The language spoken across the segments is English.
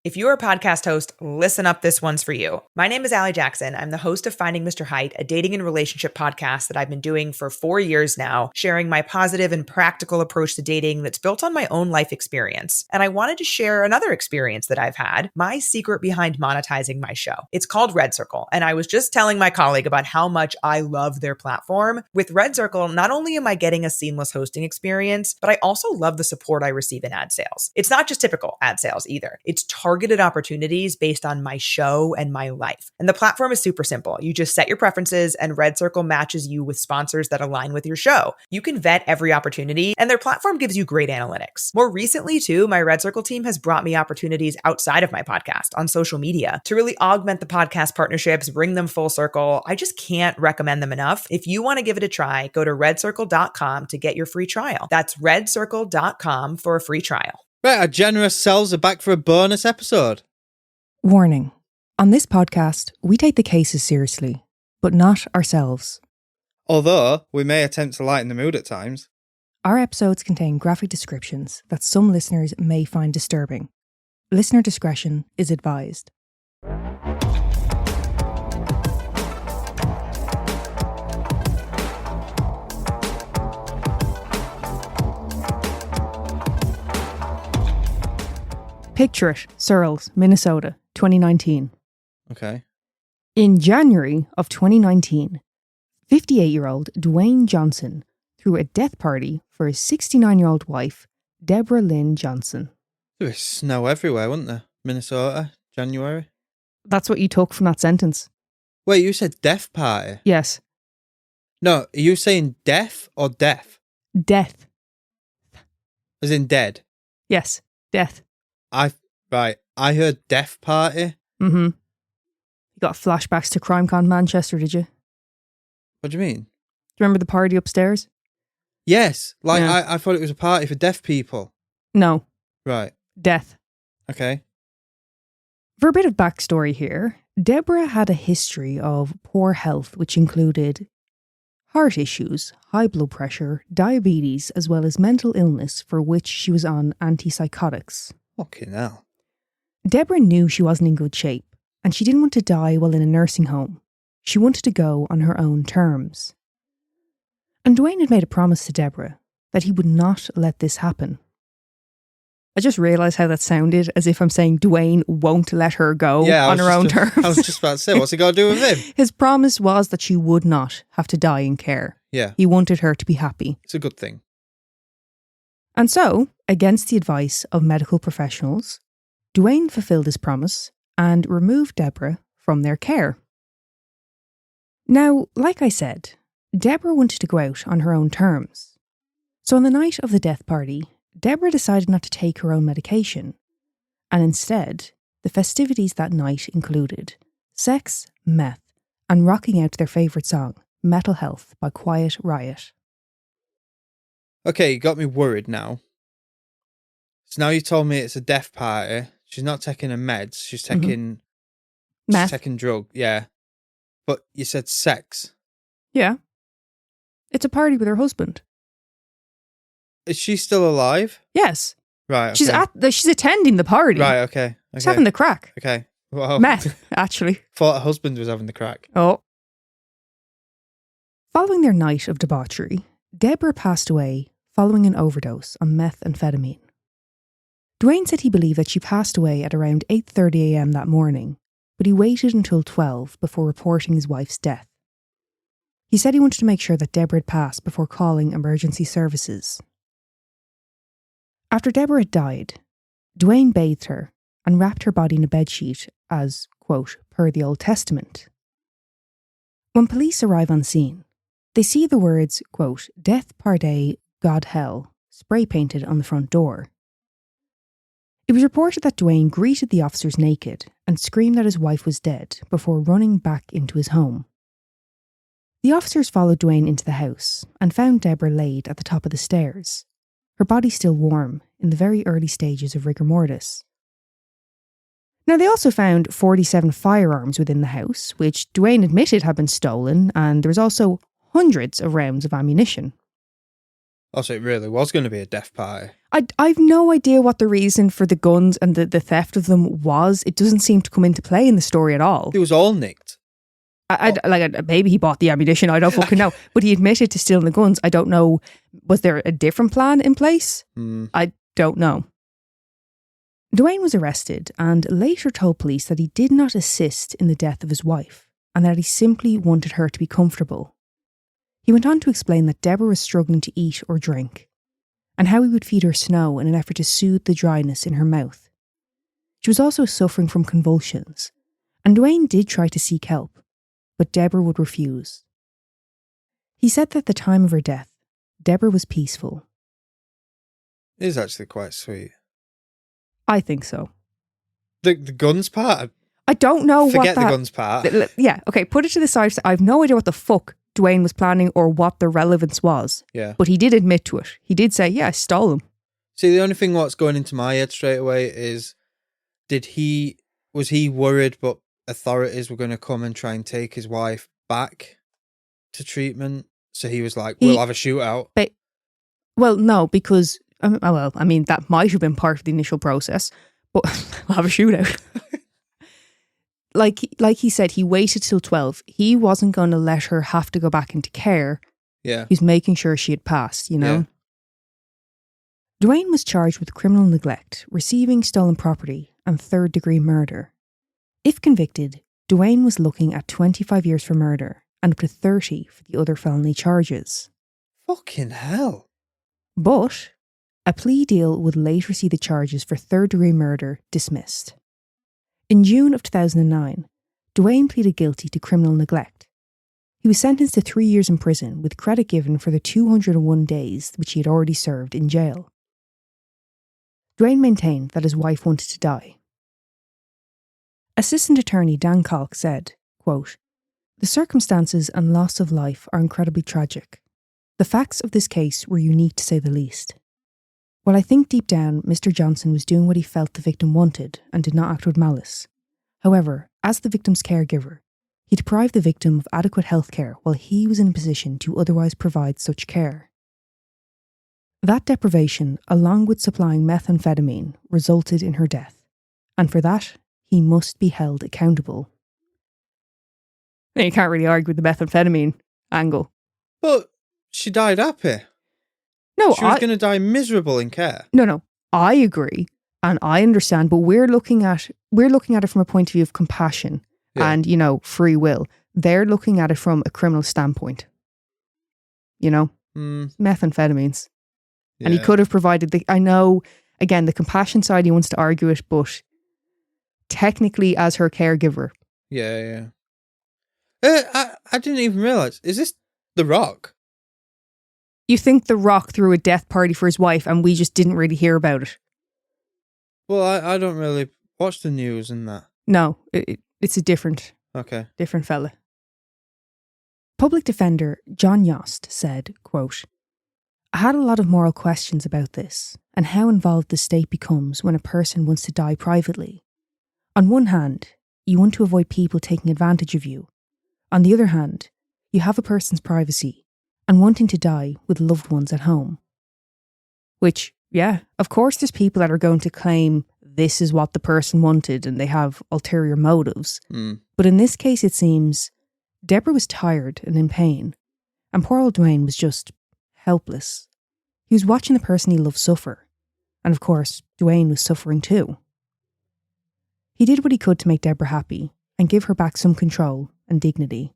If you're a podcast host, listen up, this one's for you. My name is Allie Jackson. I'm the host of Finding Mr. Height, a dating and relationship podcast that I've been doing for 4 years now, sharing my positive and practical approach to dating that's built on my own life experience. And I wanted to share another experience that I've had, my secret behind monetizing my show. It's called Red Circle, and I was just telling my colleague about how much I love their platform. With Red Circle, not only am I getting a seamless hosting experience, but I also love the support I receive in ad sales. It's not just typical ad sales either. It's targeted opportunities based on my show and my life. And the platform is super simple. You just set your preferences and Red Circle matches you with sponsors that align with your show. You can vet every opportunity and their platform gives you great analytics. More recently too, my Red Circle team has brought me opportunities outside of my podcast on social media to really augment the podcast partnerships, bring them full circle. I just can't recommend them enough. If you want to give it a try, go to redcircle.com to get your free trial. That's redcircle.com for a free trial. Right, our generous selves are back for a bonus episode. Warning. On this podcast, we take the cases seriously, but not ourselves. Although, we may attempt to lighten the mood at times. Our episodes contain graphic descriptions that some listeners may find disturbing. Listener discretion is advised. Picture it, Searles, Minnesota, 2019. Okay. In January of 2019, 58-year-old Duane Johnson threw a death party for his 69-year-old wife, Debra Lynn Johnson. There was snow everywhere, wasn't there? Minnesota, January. That's what you took from that sentence? Wait, you said death party? Yes. No, are you saying deaf or deaf? Death. As in dead? Yes, death. I heard death party. Mm-hmm. You got flashbacks to CrimeCon Manchester, did you? What do you mean? Do you remember the party upstairs? Yes, Yeah. I thought it was a party for deaf people. No. Right. Death. Okay. For a bit of backstory here, Debra had a history of poor health, which included heart issues, high blood pressure, diabetes, as well as mental illness for which she was on antipsychotics. Fucking hell. Debra knew she wasn't in good shape, and she didn't want to die while in a nursing home. She wanted to go on her own terms. And Duane had made a promise to Debra that he would not let this happen. I just realised how that sounded, as if I'm saying Duane won't let her go on her own terms. I was just about to say, what's it got to do with him? His promise was that she would not have to die in care. Yeah. He wanted her to be happy. It's a good thing. And so, against the advice of medical professionals, Duane fulfilled his promise and removed Debra from their care. Now, like I said, Debra wanted to go out on her own terms. So on the night of the death party, Debra decided not to take her own medication, and instead, the festivities that night included sex, meth, and rocking out their favourite song, Mental Health by Quiet Riot. Okay, you got me worried now. So now you told me it's a death party. She's not taking her meds. She's taking... Meth. She's taking drug, yeah. But you said sex. Yeah. It's a party with her husband. Is she still alive? Yes. Right, okay. She's attending the party. Right, okay. She's having the crack. Okay. Well, Meth, actually. Thought her husband was having the crack. Oh. Following their night of debauchery, Debra passed away following an overdose on methamphetamine. Duane said he believed that she passed away at around 8:30 a.m. that morning, but he waited until 12 before reporting his wife's death. He said he wanted to make sure that Debra had passed before calling emergency services. After Debra had died, Duane bathed her and wrapped her body in a bedsheet as, quote, per the Old Testament. When police arrive on scene, they see the words, quote, Death Party, God Hell, spray painted on the front door. It was reported that Duane greeted the officers naked and screamed that his wife was dead before running back into his home. The officers followed Duane into the house and found Debra laid at the top of the stairs, her body still warm in the very early stages of rigor mortis. Now, they also found 47 firearms within the house, which Duane admitted had been stolen, and there was also hundreds of rounds of ammunition. Oh, so it really was going to be a death party. I've no idea what the reason for the guns and the theft of them was. It doesn't seem to come into play in the story at all. It was all nicked. Maybe he bought the ammunition. I don't fucking know. But he admitted to stealing the guns. I don't know. Was there a different plan in place? I don't know. Duane was arrested and later told police that he did not assist in the death of his wife and that he simply wanted her to be comfortable. He went on to explain that Debra was struggling to eat or drink, and how he would feed her snow in an effort to soothe the dryness in her mouth. She was also suffering from convulsions, and Duane did try to seek help, but Debra would refuse. He said that at the time of her death, Debra was peaceful. It is actually quite sweet. I think so. The guns part? I don't know Forget the guns part. Yeah, okay, put it to the side. I have no idea what the fuck Duane was planning or what the relevance was. Yeah. But he did admit to it. He did say, yeah, I stole them. See, the only thing what's going into my head straight away is, was he worried but authorities were going to come and try and take his wife back to treatment? So he was like, we'll have a shootout. Well, no, because, that might have been part of the initial process, but we'll have a shootout. Like he said, he waited till 12. He wasn't going to let her have to go back into care. Yeah. He was making sure she had passed, you know? Yeah. Duane was charged with criminal neglect, receiving stolen property, and third-degree murder. If convicted, Duane was looking at 25 years for murder and up to 30 for the other felony charges. Fucking hell. But a plea deal would later see the charges for third-degree murder dismissed. In June of 2009, Duane pleaded guilty to criminal neglect. He was sentenced to 3 years in prison with credit given for the 201 days which he had already served in jail. Duane maintained that his wife wanted to die. Assistant Attorney Dan Kalk said, quote, "The circumstances and loss of life are incredibly tragic. The facts of this case were unique to say the least. While I think deep down Mr. Johnson was doing what he felt the victim wanted and did not act with malice. However, as the victim's caregiver, he deprived the victim of adequate health care while he was in a position to otherwise provide such care. That deprivation, along with supplying methamphetamine, resulted in her death, and for that, he must be held accountable." You can't really argue with the methamphetamine angle. But she died happy. No, she was going to die miserable in care. No, I agree and I understand, but we're looking at it from a point of view of compassion and, free will. They're looking at it from a criminal standpoint. Methamphetamines. Yeah. And he could have provided I know, again, the compassion side, he wants to argue it, but technically as her caregiver. Yeah. I didn't even realise. Is this The Rock? You think The Rock threw a death party for his wife and we just didn't really hear about it? Well, I don't really watch the news and that. No, it's a different fella. Public Defender John Yost said, quote, "I had a lot of moral questions about this and how involved the state becomes when a person wants to die privately. On one hand, you want to avoid people taking advantage of you. On the other hand, you have a person's privacy and wanting to die with loved ones at home." Which, yeah, of course there's people that are going to claim this is what the person wanted and they have ulterior motives. But in this case, it seems Debra was tired and in pain, and poor old Duane was just helpless. He was watching the person he loved suffer, and of course, Duane was suffering too. He did what he could to make Debra happy and give her back some control and dignity.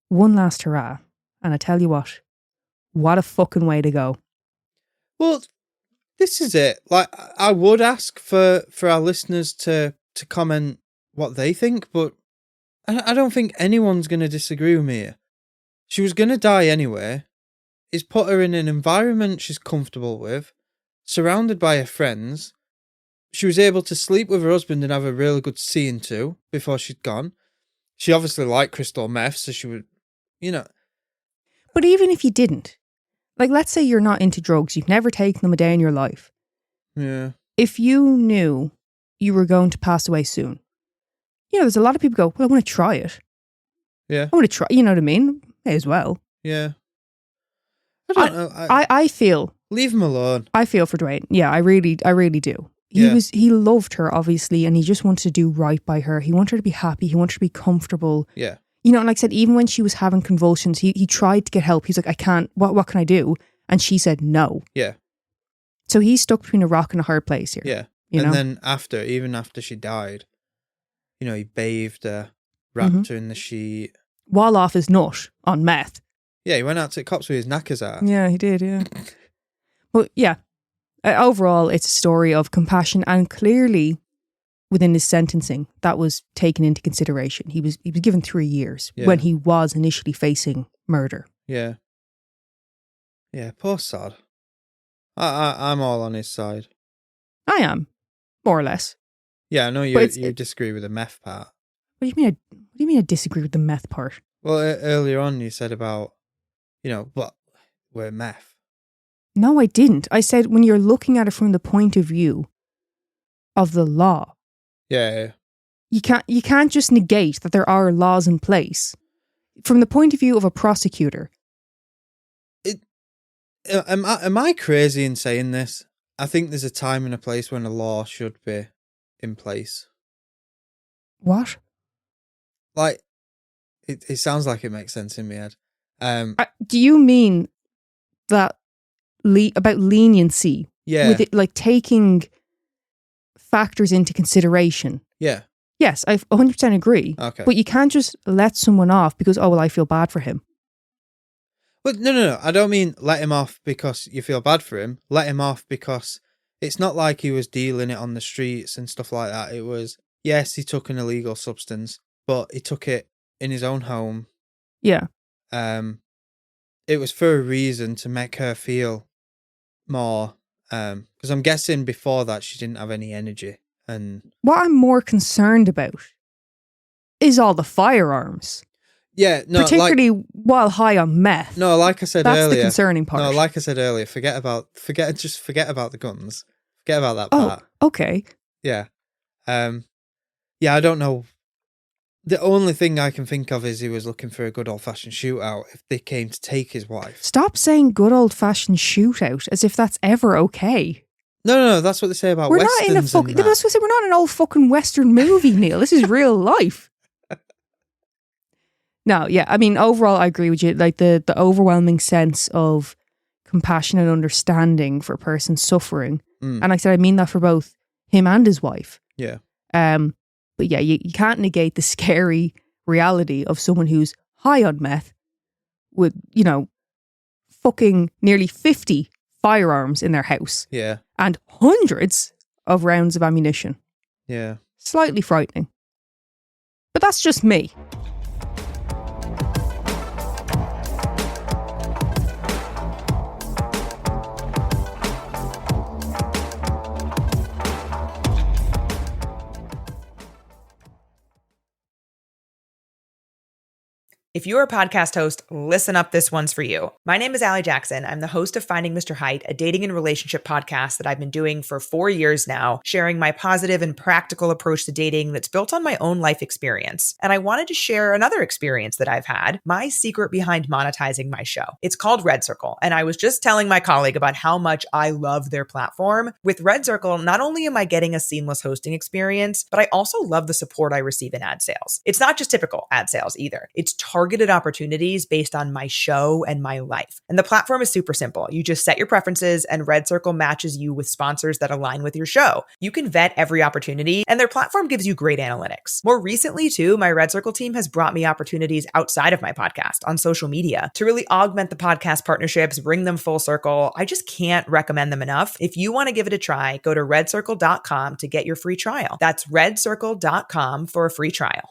One last hurrah. And I tell you what a fucking way to go. Well, this is it. Like, I would ask for our listeners to comment what they think, but I don't think anyone's going to disagree with me here. She was going to die anyway. He's put her in an environment she's comfortable with, surrounded by her friends. She was able to sleep with her husband and have a really good seeing to before she'd gone. She obviously liked crystal meth, so she would, But even if you didn't, let's say you're not into drugs, you've never taken them a day in your life. Yeah. If you knew you were going to pass away soon, there's a lot of people go, well, I want to try it. Yeah. I want to try, you know what I mean? May as well. Yeah. I don't know. I feel. Leave him alone. I feel for Duane. Yeah, I really do. He loved her, obviously, and he just wanted to do right by her. He wanted her to be happy. He wanted her to be comfortable. Yeah. You know, and like I said, even when she was having convulsions, he tried to get help. He's like, I can't, what can I do? And she said no. Yeah. So he's stuck between a rock and a hard place here. Yeah. You know? Then even after she died, you know, he bathed her, wrapped her in the sheet. While off his nut on meth. Yeah, he went out to the cops with his knackers out. Yeah, he did, yeah. But yeah, overall, it's a story of compassion, and clearly within his sentencing, that was taken into consideration. He was given 3 years when he was initially facing murder. Yeah. Yeah, poor sod. I'm all on his side. I am, more or less. Yeah, I know you disagree with the meth part. What do you mean I disagree with the meth part? Well, earlier on you said about, we're meth. No, I didn't. I said when you're looking at it from the point of view of the law. Yeah. You can't just negate that there are laws in place. From the point of view of a prosecutor. Am I crazy in saying this? I think there's a time and a place when a law should be in place. What? Like, it sounds like it makes sense in my head. Do you mean that about leniency? Yeah. With it, like taking factors into consideration? Yeah. Yes, I 100% agree. Okay. But you can't just let someone off because, I feel bad for him. But no. I don't mean let him off because you feel bad for him. Let him off because it's not like he was dealing it on the streets and stuff like that. It was, yes, he took an illegal substance, but he took it in his own home. Yeah. It was for a reason to make her feel more, because I'm guessing before that she didn't have any energy. And what I'm more concerned about is all the firearms. Yeah, no, particularly while high on meth. No, like I said that's earlier, that's the concerning part. No, like I said earlier, forget about the guns. Forget about that part. Oh, okay. Yeah, I don't know. The only thing I can think of is he was looking for a good old fashioned shootout if they came to take his wife. Stop saying good old fashioned shootout as if that's ever okay. No, that's what they say about we're westerns. Not in a fucking. That's what I say. We're not in an old fucking Western movie, Neil. This is real life. No, yeah, I mean, overall, I agree with you. Like the overwhelming sense of compassion and understanding for a person suffering, and like I said, I mean that for both him and his wife. Yeah. But yeah, you can't negate the scary reality of someone who's high on meth with, fucking nearly 50 firearms in their house. Yeah. And hundreds of rounds of ammunition. Yeah. Slightly frightening. But that's just me. If you're a podcast host, listen up, this one's for you. My name is Allie Jackson. I'm the host of Finding Mr. Height, a dating and relationship podcast that I've been doing for 4 years now, sharing my positive and practical approach to dating that's built on my own life experience. And I wanted to share another experience that I've had, my secret behind monetizing my show. It's called Red Circle, and I was just telling my colleague about how much I love their platform. With Red Circle, not only am I getting a seamless hosting experience, but I also love the support I receive in ad sales. It's not just typical ad sales either. It's targeted opportunities based on my show and my life. And the platform is super simple. You just set your preferences and Red Circle matches you with sponsors that align with your show. You can vet every opportunity and their platform gives you great analytics. More recently too, my Red Circle team has brought me opportunities outside of my podcast on social media to really augment the podcast partnerships, bring them full circle. I just can't recommend them enough. If you want to give it a try, go to redcircle.com to get your free trial. That's redcircle.com for a free trial.